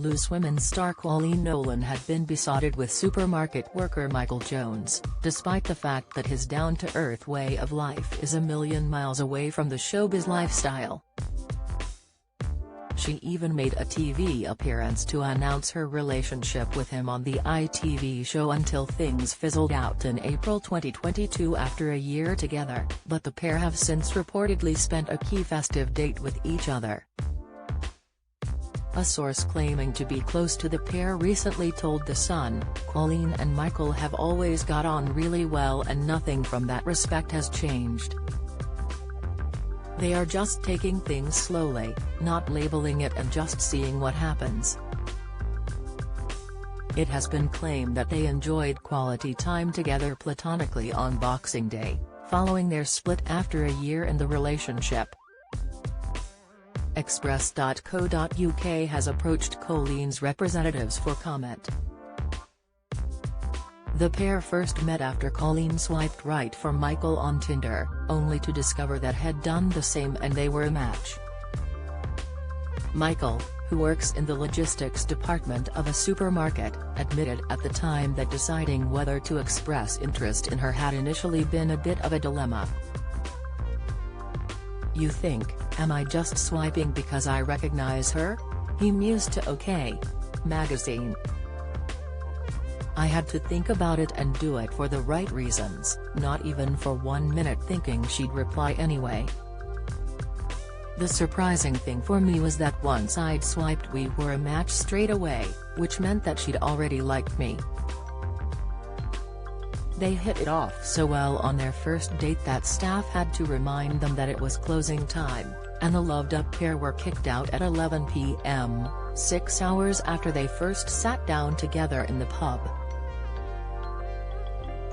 Footloose women's star Colleen Nolan had been besotted with supermarket worker Michael Jones, despite the fact that his down-to-earth way of life is a million miles away from the showbiz lifestyle. She even made a TV appearance to announce her relationship with him on the ITV show until things fizzled out in April 2022 after a year together, but the pair have since reportedly spent a key festive date with each other. A source claiming to be close to the pair recently told The Sun, "Colleen and Michael have always got on really well and nothing from that respect has changed. They are just taking things slowly, not labeling it and just seeing what happens." It has been claimed that they enjoyed quality time together platonically on Boxing Day, following their split after a year in the relationship. Express.co.uk has approached Colleen's representatives for comment. The pair first met after Colleen swiped right for Michael on Tinder, only to discover that had done the same and they were a match. Michael, who works in the logistics department of a supermarket, admitted at the time that deciding whether to express interest in her had initially been a bit of a dilemma. "You think, am I just swiping because I recognize her?" he mused to OK! Magazine. "I had to think about it and do it for the right reasons, not even for 1 minute thinking she'd reply anyway. The surprising thing for me was that once I'd swiped we were a match straight away, which meant that she'd already liked me. They hit it off so well on their first date that staff had to remind them that it was closing time, and the loved-up pair were kicked out at 11 p.m., 6 hours after they first sat down together in the pub.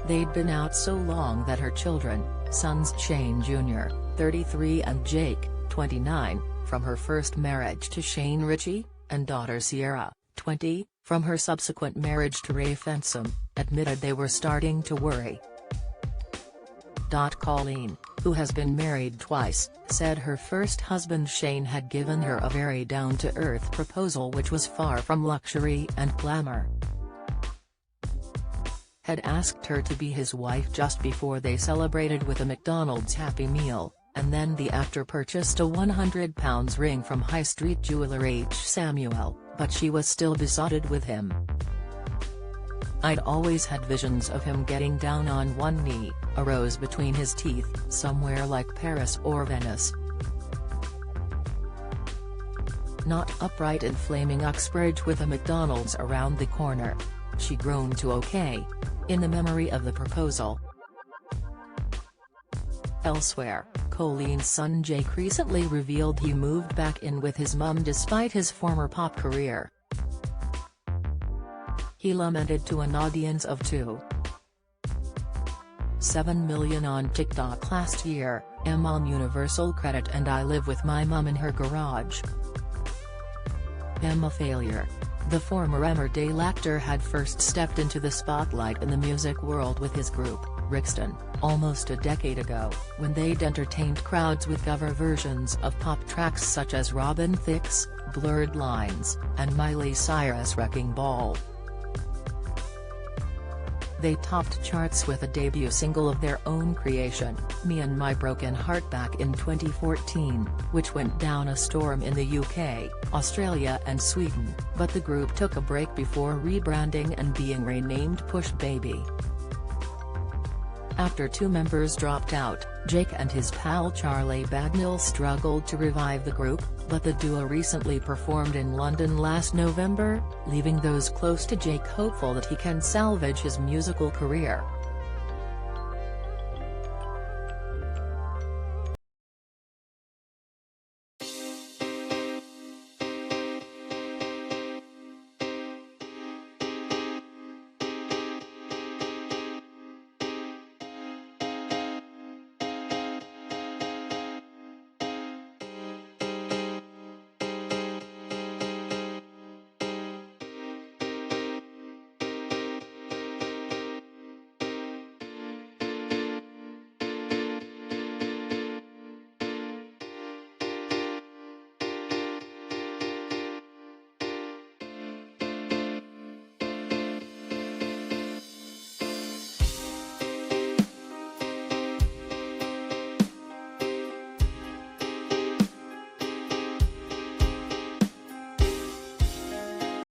They'd been out so long that her children, sons Shane Jr., 33 and Jake, 29, from her first marriage to Shane Richie, and daughter Sierra, 20, from her subsequent marriage to Ray Fensom, admitted they were starting to worry. Colleen, who has been married twice, said her first husband Shane had given her a very down-to-earth proposal which was far from luxury and glamour. Had asked her to be his wife just before they celebrated with a McDonald's Happy Meal, and then the actor purchased a £100 ring from high street jeweller H. Samuel, but she was still besotted with him. "I'd always had visions of him getting down on one knee, a rose between his teeth, somewhere like Paris or Venice. Not upright in flaming Uxbridge with a McDonald's around the corner," she groaned to OK! In the memory of the proposal. Elsewhere, Colleen's son Jake recently revealed he moved back in with his mum despite his former pop career. He lamented to an audience of 2.7 million on TikTok last year, "I'm on universal credit and I live with my mum in her garage. I'm a failure." The former Emmerdale actor had first stepped into the spotlight in the music world with his group, Brixton, almost a decade ago, when they'd entertained crowds with cover versions of pop tracks such as Robin Thicke's "Blurred Lines", and Miley Cyrus' "Wrecking Ball". They topped charts with a debut single of their own creation, "Me and My Broken Heart", back in 2014, which went down a storm in the UK, Australia and Sweden, but the group took a break before rebranding and being renamed Push Baby. After two members dropped out, Jake and his pal Charlie Bagnall struggled to revive the group, but the duo recently performed in London last November, leaving those close to Jake hopeful that he can salvage his musical career.